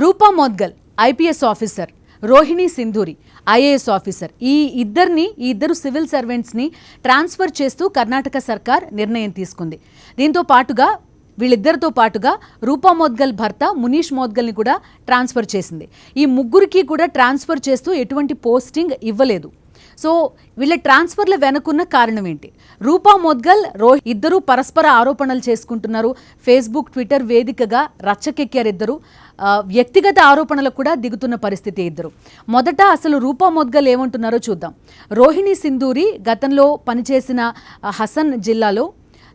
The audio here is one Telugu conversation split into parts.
రూపా Moudgil IPS officer, Rohini Sindhuri IAS officer, ఈ ఇద్దరు సివిల్ సర్వెంట్స్ని ట్రాన్స్ఫర్ చేస్తూ కర్ణాటక సర్కార్ నిర్ణయం తీసుకుంది. వీళ్ళిద్దరితో పాటుగా రూపా మోద్గల్ భర్త మునీష్ మోద్గల్ని కూడా ట్రాన్స్ఫర్ చేసింది. ఈ ముగ్గురికి కూడా ట్రాన్స్ఫర్ చేస్తూ ఎటువంటి పోస్టింగ్ ఇవ్వలేదు. సో వీళ్ళ ట్రాన్స్ఫర్ల వెనుకున్న కారణం ఏంటి? రూపా మోద్గల్, ఇద్దరు పరస్పర ఆరోపణలు చేసుకుంటున్నారు. ఫేస్బుక్, ట్విట్టర్ వేదికగా రచ్చకెక్కారు ఇద్దరు. వ్యక్తిగత ఆరోపణలకు కూడా దిగుతున్న పరిస్థితి ఇద్దరు. మొదట అసలు రూపా మోద్గల్ ఏమంటున్నారో చూద్దాం. రోహిణి సింధూరి గతంలో పనిచేసిన హసన్ జిల్లాలో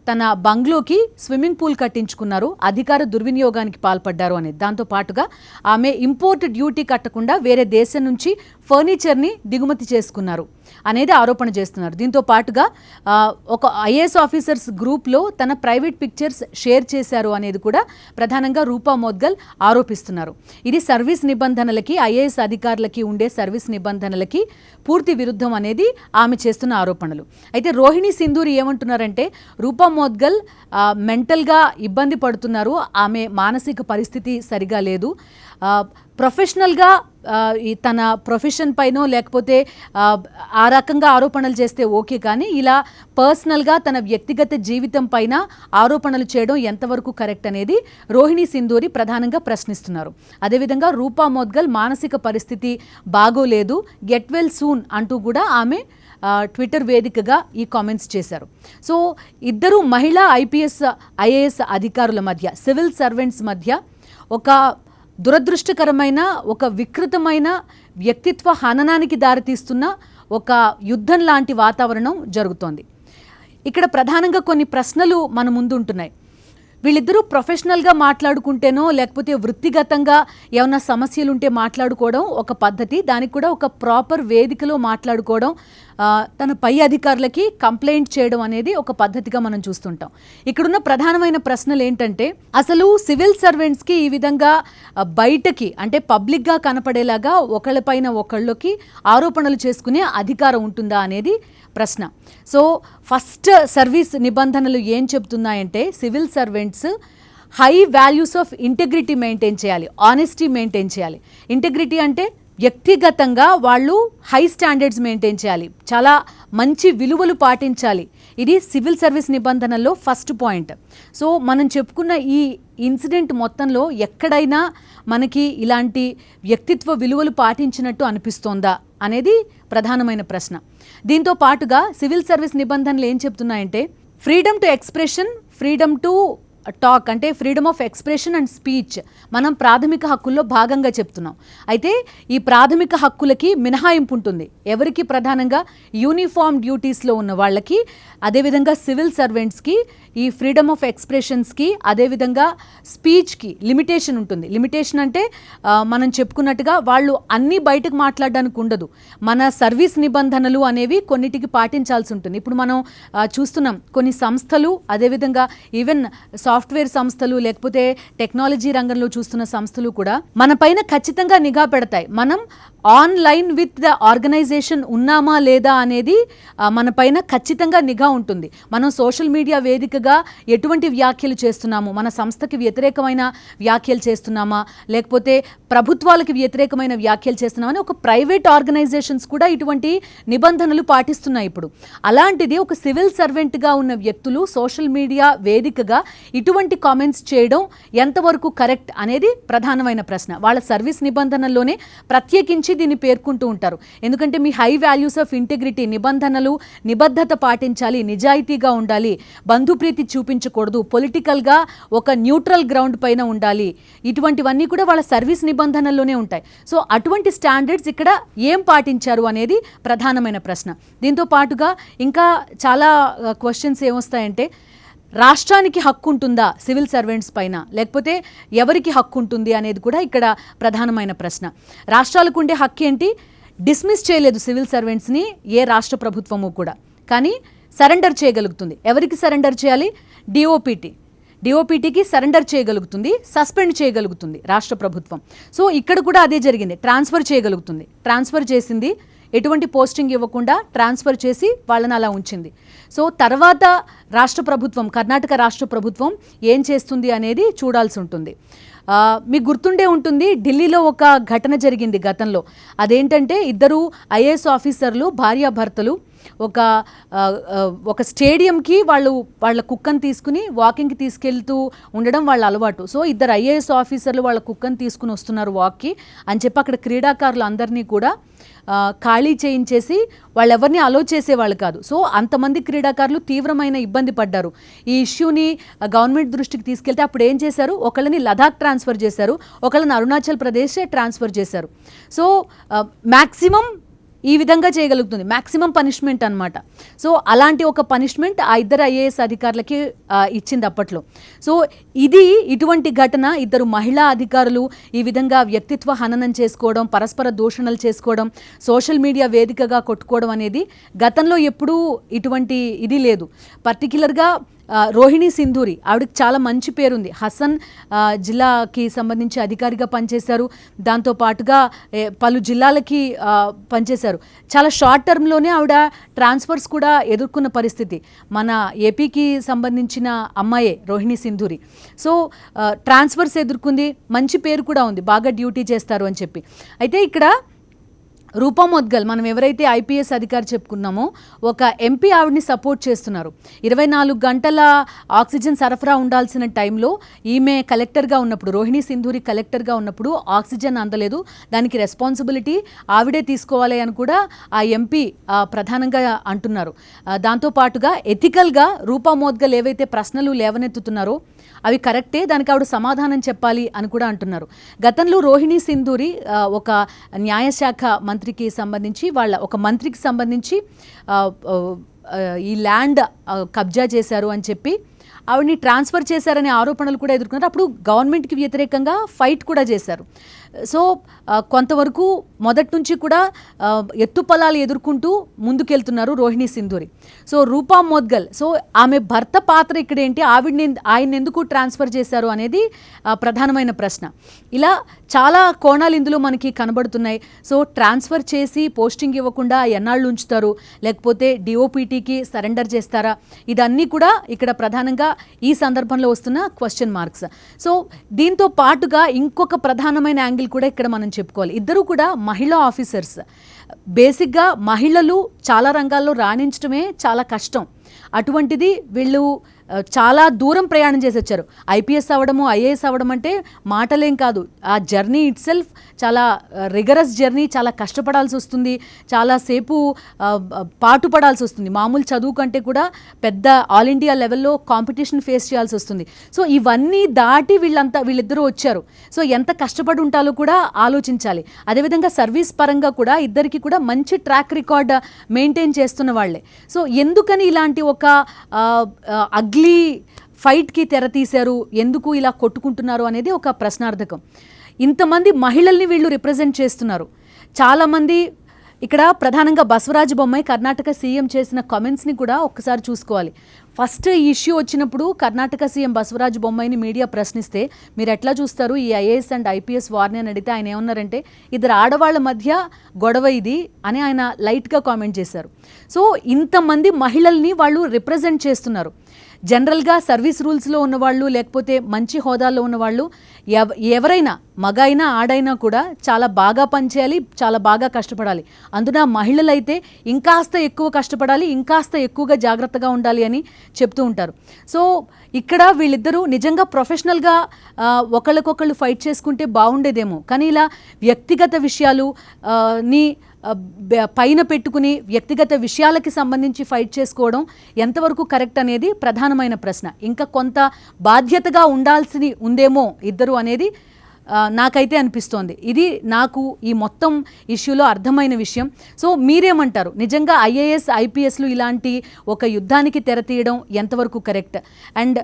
తన బంగ్లోకి స్విమ్మింగ్ పూల్ కట్టించుకున్నారు, అధికార దుర్వినియోగానికి పాల్పడ్డారు అనేది. దాంతో పాటుగా ఆమె ఇంపోర్ట్ డ్యూటీ కట్టకుండా వేరే దేశం నుంచి ఫర్నిచర్ని దిగుమతి చేసుకున్నారు అనేది ఆరోపణ చేస్తున్నారు. దీంతో పాటుగా ఒక ఐఏఎస్ ఆఫీసర్స్ గ్రూప్లో తన ప్రైవేట్ పిక్చర్స్ షేర్ చేశారు అనేది కూడా ప్రధానంగా రూపా మోద్గల్ ఆరోపిస్తున్నారు. ఇది సర్వీస్ నిబంధనలకి, ఐఏఎస్ అధికారులకి ఉండే సర్వీస్ నిబంధనలకి పూర్తి విరుద్ధం అనేది ఆమె చేస్తున్న ఆరోపణలు. అయితే రోహిణి సింధూరి ఏమంటున్నారంటే రూపా మోద్గల్ మెంటల్గా ఇబ్బంది పడుతున్నారు, ఆమె మానసిక పరిస్థితి సరిగా లేదు, ప్రొఫెషనల్గా తన ప్రొఫెషన్ పైనో లేకపోతే ఆ రకంగా ఆరోపణలు చేస్తే ఓకే, కానీ ఇలా పర్సనల్గా తన వ్యక్తిగత జీవితం పైన ఆరోపణలు చేయడం ఎంతవరకు కరెక్ట్ అనేది రోహిణి సింధూరి ప్రధానంగా ప్రశ్నిస్తున్నారు. అదేవిధంగా రూపా మోద్గల్ మానసిక పరిస్థితి బాగోలేదు, గెట్ వెల్ సూన్ అంటూ కూడా ఆమె ట్విట్టర్ వేదికగా ఈ కామెంట్స్ చేశారు. సో ఇద్దరు మహిళా ఐఏఎస్ అధికారుల మధ్య, సివిల్ సర్వెంట్స్ మధ్య ఒక దురదృష్టకరమైన, ఒక వికృతమైన వ్యక్తిత్వ హననానికి దారితీస్తున్న ఒక యుద్ధం లాంటి వాతావరణం జరుగుతోంది. ఇక్కడ ప్రధానంగా కొన్ని ప్రశ్నలు మన ముందు ఉంటున్నాయి. వీళ్ళిద్దరూ ప్రొఫెషనల్గా మాట్లాడుకుంటేనో లేకపోతే వృత్తిగతంగా ఏమైనా సమస్యలు ఉంటే మాట్లాడుకోవడం ఒక పద్ధతి, దానికి కూడా ఒక ప్రాపర్ వేదికలో మాట్లాడుకోవడం, తన పై అధికారులకి కంప్లైంట్ చేయడం అనేది ఒక పద్ధతిగా మనం చూస్తుంటాం. ఇక్కడున్న ప్రధానమైన ప్రశ్నలు ఏంటంటే అసలు సివిల్ సర్వెంట్స్కి ఈ విధంగా బయటకి అంటే పబ్లిక్గా కనపడేలాగా ఒకళ్ళపైన ఒకళ్ళకి ఆరోపణలు చేసుకునే అధికారం ఉంటుందా అనేది ప్రశ్న. సో ఫస్ట్ సర్వీస్ నిబంధనలు ఏం చెప్తున్నాయంటే civil servants high values of integrity maintain చేయాలి, ఆనెస్టీ మెయింటైన్ చేయాలి. ఇంటెగ్రిటీ అంటే వ్యక్తిగతంగా వాళ్ళు హై స్టాండర్డ్స్ మెయింటైన్ చేయాలి, చాలా మంచి విలువలు పాటించాలి. ఇది సివిల్ సర్వీస్ నిబంధనల్లో ఫస్ట్ పాయింట్. సో మనం చెప్పుకున్న ఈ ఇన్సిడెంట్ మొత్తంలో ఎక్కడైనా మనకి ఇలాంటి వ్యక్తిత్వ విలువలు పాటించినట్టు అనిపిస్తోందా అనేది ప్రధానమైన ప్రశ్న. దీంతో పాటుగా సివిల్ సర్వీస్ నిబంధనలు ఏం చెప్తున్నాయంటే freedom to expression, freedom to talk అంటే freedom of expression and speech మనం ప్రాథమిక హక్కుల్లో భాగంగా చెప్తున్నాం. అయితే ఈ ప్రాథమిక హక్కులకి మినహాయింపు ఉంటుంది. ఎవరికి? ప్రధానంగా యూనిఫామ్ డ్యూటీస్లో ఉన్న వాళ్ళకి, అదేవిధంగా సివిల్ సర్వెంట్స్కి ఈ ఫ్రీడమ్ ఆఫ్ ఎక్స్ప్రెషన్స్కి, అదేవిధంగా స్పీచ్కి లిమిటేషన్ ఉంటుంది. లిమిటేషన్ అంటే మనం చెప్పుకున్నట్టుగా వాళ్ళు అన్నీ బయటకు మాట్లాడడానికి ఉండదు. మన సర్వీస్ నిబంధనలు అనేవి కొన్నిటికి పాటించాల్సి ఉంటుంది. ఇప్పుడు మనం చూస్తున్నాం కొన్ని సంస్థలు, అదేవిధంగా ఈవెన్ సాఫ్ట్వేర్ సంస్థలు లేకపోతే టెక్నాలజీ రంగంలో చూస్తున్న సంస్థలు కూడా మన పైన ఖచ్చితంగా నిఘా పెడతాయి. మనం ఆన్లైన్ విత్ ద ఆర్గనైజేషన్ ఉన్నామా లేదా అనేది మన పైన ఖచ్చితంగా నిఘా ఉంటుంది. మనం సోషల్ మీడియా వేదికగా ఎటువంటి వ్యాఖ్యలు చేస్తున్నాము, మన సంస్థకి వ్యతిరేకమైన వ్యాఖ్యలు చేస్తున్నామా లేకపోతే ప్రభుత్వాలకు వ్యతిరేకమైన వ్యాఖ్యలు చేస్తున్నామా అని ఒక ప్రైవేట్ ఆర్గనైజేషన్స్ కూడా ఇటువంటి నిబంధనలు పాటిస్తున్నాయి. ఇప్పుడు అలాంటిది ఒక సివిల్ సర్వెంట్గా ఉన్న వ్యక్తులు సోషల్ మీడియా వేదికగా ఇటువంటి కామెంట్స్ చేయడం ఎంతవరకు కరెక్ట్ అనేది ప్రధానమైన ప్రశ్న. వాళ్ళ సర్వీస్ నిబంధనల్లోనే ప్రత్యేకించి దీన్ని పేర్కొంటూ ఉంటారు. ఎందుకంటే మీ హై వాల్యూస్ ఆఫ్ ఇంటెగ్రిటీ, నిబంధనలు నిబద్ధత పాటించాలి, నిజాయితీగా ఉండాలి, బంధుప్రీతి చూపించకూడదు, పొలిటికల్గా ఒక న్యూట్రల్ గ్రౌండ్ పైన ఉండాలి, ఇటువంటివన్నీ కూడా వాళ్ళ సర్వీస్ నిబంధనల్లోనే ఉంటాయి. సో అటువంటి స్టాండర్డ్స్ ఇక్కడ ఏం పాటించారు అనేది ప్రధానమైన ప్రశ్న. దీంతో పాటుగా ఇంకా చాలా క్వశ్చన్స్ ఏమొస్తాయంటే రాష్ట్రానికి హక్కు ఉంటుందా సివిల్ సర్వెంట్స్ పైన, లేకపోతే ఎవరికి హక్కు ఉంటుంది అనేది కూడా ఇక్కడ ప్రధానమైన ప్రశ్న. రాష్ట్రాలకు ఉండే హక్కు ఏంటి? డిస్మిస్ చేయలేదు సివిల్ సర్వెంట్స్ని ఏ రాష్ట్ర ప్రభుత్వము కూడా, కానీ సరెండర్ చేయగలుగుతుంది. ఎవరికి సరెండర్ చేయాలి? డిఓపిటీకి సరెండర్ చేయగలుగుతుంది, సస్పెండ్ చేయగలుగుతుంది రాష్ట్ర ప్రభుత్వం. సో ఇక్కడ కూడా అదే జరిగింది, ట్రాన్స్ఫర్ చేయగలుగుతుంది. ట్రాన్స్ఫర్ చేసింది, ఎటువంటి పోస్టింగ్ ఇవ్వకుండా ట్రాన్స్ఫర్ చేసి వాళ్ళని అలా ఉంచింది. సో తర్వాత రాష్ట్ర ప్రభుత్వం, కర్ణాటక రాష్ట్ర ప్రభుత్వం ఏం చేస్తుంది అనేది చూడాల్సి ఉంటుంది. మీకు గుర్తుండే ఉంటుంది, ఢిల్లీలో ఒక ఘటన జరిగింది గతంలో. అదేంటంటే ఇద్దరు ఐఏఎస్ ఆఫీసర్లు భార్యాభర్తలు ఒక స్టేడియంకి వాళ్ళ కుక్కను తీసుకుని వాకింగ్కి తీసుకెళ్తూ ఉండడం వాళ్ళ అలవాటు. సో ఇద్దరు ఐఏఎస్ ఆఫీసర్లు వాళ్ళ కుక్కను తీసుకుని వస్తున్నారు వాక్కి అని చెప్పి అక్కడ క్రీడాకారులు అందరినీ కూడా ఖాళీ చేయించేసి వాళ్ళెవరిని అలో చేసేవాళ్ళు కాదు. సో అంతమంది క్రీడాకారులు తీవ్రమైన ఇబ్బంది పడ్డారు. ఈ ఇష్యూని గవర్నమెంట్ దృష్టికి తీసుకెళ్తే అప్పుడు ఏం చేశారు, ఒకళ్ళని లదాఖ్ ట్రాన్స్ఫర్ చేశారు, ఒకళ్ళని అరుణాచల్ ప్రదేశ్ ట్రాన్స్ఫర్ చేశారు. సో మ్యాక్సిమం ఈ విధంగా చేయగలుగుతుంది, మ్యాక్సిమం పనిష్మెంట్ అనమాట. సో అలాంటి ఒక పనిష్మెంట్ ఆ ఇద్దరు ఐఏఎస్ అధికారులకి ఇచ్చింది అప్పట్లో. సో ఇటువంటి ఘటన, ఇద్దరు మహిళా అధికారులు ఈ విధంగా వ్యక్తిత్వ హననం చేసుకోవడం, పరస్పర దూషణలు చేసుకోవడం, సోషల్ మీడియా వేదికగా కొట్టుకోవడం అనేది గతంలో ఎప్పుడూ ఇటువంటి ఇది లేదు. పర్టిక్యులర్గా రోహిణి సింధూరి, ఆవిడకి చాలా మంచి పేరుంది. హసన్ జిల్లాకి సంబంధించి అధికారిగా పనిచేశారు, దాంతోపాటుగా పలు జిల్లాలకి పనిచేశారు. చాలా షార్ట్ టర్మ్లోనే ఆవిడ ట్రాన్స్ఫర్స్ కూడా ఎదుర్కొన్న పరిస్థితి. మన ఏపీకి సంబంధించిన అమ్మాయే రోహిణి సింధూరి. సో ట్రాన్స్ఫర్స్ ఎదుర్కొంది, మంచి పేరు కూడా ఉంది, బాగా డ్యూటీ చేస్తారు అని చెప్పి. అయితే ఇక్కడ రూపా మోద్గల్, మనం ఎవరైతే ఐపీఎస్ అధికారి చెప్పుకున్నామో, ఒక ఎంపీ ఆవిడని సపోర్ట్ చేస్తున్నారు. 24 గంటల ఆక్సిజన్ సరఫరా ఉండాల్సిన టైంలో ఈమె కలెక్టర్గా ఉన్నప్పుడు, రోహిణి సింధూరి కలెక్టర్గా ఉన్నప్పుడు ఆక్సిజన్ అందలేదు, దానికి రెస్పాన్సిబిలిటీ ఆవిడే తీసుకోవాలి అని కూడా ఆ ఎంపీ ప్రధానంగా అంటున్నారు. దాంతోపాటుగా ఎథికల్గా రూపా మోద్గల్ ఏవైతే ప్రశ్నలు లేవనెత్తుతున్నారో అవి కరెక్టే, దానికి ఆవిడ సమాధానం చెప్పాలి అని కూడా అంటున్నారు. గతంలో రోహిణి సింధూరి ఒక న్యాయశాఖ మంత్రికి సంబంధించి, ఒక మంత్రికి సంబంధించి ఈ ల్యాండ్ కబ్జా చేశారు అని చెప్పి ఆవిడని ట్రాన్స్ఫర్ చేశారనే ఆరోపణలు కూడా ఎదుర్కొన్నారు. అప్పుడు గవర్నమెంట్కి వ్యతిరేకంగా ఫైట్ కూడా చేశారు. సో కొంతవరకు మొదటి నుంచి కూడా ఎత్తుపలాలు ఎదుర్కొంటూ ముందుకెళ్తున్నారు రోహిణి సింధూరి. సో రూపా మోద్గల్, సో ఆమె భర్త పాత్ర ఇక్కడ ఏంటి, ఆయన ఎందుకు ట్రాన్స్ఫర్ చేశారు అనేది ప్రధానమైన ప్రశ్న. ఇలా చాలా కోణాలు ఇందులో మనకి కనబడుతున్నాయి. సో ట్రాన్స్ఫర్ చేసి పోస్టింగ్ ఇవ్వకుండా ఎన్నాళ్ళు ఉంచుతారు, లేకపోతే డిఓపిటీకి సరెండర్ చేస్తారా, ఇదన్నీ కూడా ఇక్కడ ప్రధానంగా ఈ సందర్భంలో వస్తున్న క్వశ్చన్ మార్క్స్. సో దీంతో పాటుగా ఇంకొక ప్రధానమైన యాంగిల్ కూడా ఇక్కడ మనం చెప్పుకోవాలి. ఇద్దరు కూడా మహిళా ఆఫీసర్స్. బేసిక్గా మహిళలు చాలా రంగాల్లో రాణించడమే చాలా కష్టం. అటువంటిది వీళ్ళు చాలా దూరం ప్రయాణం చేసి వచ్చారు. ఐపీఎస్ అవ్వడము, ఐఏఎస్ అవ్వడం అంటే మాటలేం కాదు. ఆ జర్నీ ఇట్ సెల్ఫ్ చాలా రిగరస్ జర్నీ, చాలా కష్టపడాల్సి వస్తుంది, చాలాసేపు పాటుపడాల్సి వస్తుంది. మామూలు చదువు కంటే కూడా పెద్ద ఆల్ ఇండియా లెవెల్లో కాంపిటీషన్ ఫేస్ చేయాల్సి వస్తుంది. సో ఇవన్నీ దాటి వీళ్ళిద్దరూ వచ్చారు. సో ఎంత కష్టపడి ఉంటాలో కూడా ఆలోచించాలి. అదేవిధంగా సర్వీస్ పరంగా కూడా ఇద్దరికి కూడా మంచి ట్రాక్ రికార్డ్ మెయింటైన్ చేస్తున్న వాళ్ళే. సో ఎందుకని ఇలాంటి ఒక ఫైట్కి తెర తీశారు, ఎందుకు ఇలా కొట్టుకుంటున్నారు అనేది ఒక ప్రశ్నార్థకం. ఇంతమంది మహిళల్ని వీళ్ళు రిప్రజెంట్ చేస్తున్నారు. చాలామంది ఇక్కడ ప్రధానంగా బసవరాజ బొమ్మాయి కర్ణాటక సీఎం చేసిన కామెంట్స్ని కూడా ఒక్కసారి చూసుకోవాలి. ఫస్ట్ ఈ ఇష్యూ వచ్చినప్పుడు కర్ణాటక సీఎం బసవరాజ బొమ్మాయిని మీడియా ప్రశ్నిస్తే, మీరు ఎట్లా చూస్తారు ఈ ఐఏఎస్ అండ్ ఐపీఎస్ వార్ని అని అడిగితే ఆయన ఏమన్నారంటే, ఇద్దరు ఆడవాళ్ళ మధ్య గొడవ ఇది అని ఆయన లైట్గా కామెంట్ చేశారు. సో ఇంతమంది మహిళల్ని వాళ్ళు రిప్రజెంట్ చేస్తున్నారు. జనరల్గా సర్వీస్ రూల్స్లో ఉన్నవాళ్ళు, లేకపోతే మంచి హోదాల్లో ఉన్నవాళ్ళు, ఎవరైనా మగ అయినా ఆడైనా కూడా చాలా బాగా పనిచేయాలి, చాలా బాగా కష్టపడాలి. అందున మహిళలైతే ఇంకాస్త ఎక్కువ కష్టపడాలి, ఇంకాస్త ఎక్కువగా జాగ్రత్తగా ఉండాలి అని చెప్తూ ఉంటారు. సో ఇక్కడ వీళ్ళిద్దరూ నిజంగా ప్రొఫెషనల్గా ఒకళ్ళకొకళ్ళు ఫైట్ చేసుకుంటే బాగుండేదేమో, కానీ ఇలా వ్యక్తిగత విషయాలు ని పైన పెట్టుకుని వ్యక్తిగత విషయాలకి సంబంధించి ఫైట్ చేసుకోవడం ఎంతవరకు కరెక్ట్ అనేది ప్రధానమైన ప్రశ్న. ఇంకా కొంత బాధ్యతగా ఉండాల్సి ఉందేమో ఇద్దరు అనేది నాకైతే అనిపిస్తోంది. ఇది నాకు ఈ మొత్తం ఇష్యూలో అర్థమైన విషయం. సో మీరేమంటారు, నిజంగా ఐఏఎస్ ఐపీఎస్లు ఇలాంటి ఒక యుద్ధానికి తెరతీయడం ఎంతవరకు కరెక్ట్? అండ్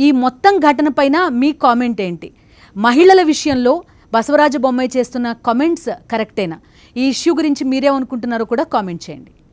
ఈ మొత్తం ఘటన పైన మీ కామెంట్ ఏంటి? మహిళల విషయంలో బసవరాజ బొమ్మాయి చేస్తున్న కామెంట్స్ కరెక్టేనా? ఈ ఇష్యూ గురించి మీరేమనుకుంటున్నారో కూడా కామెంట్ చేయండి.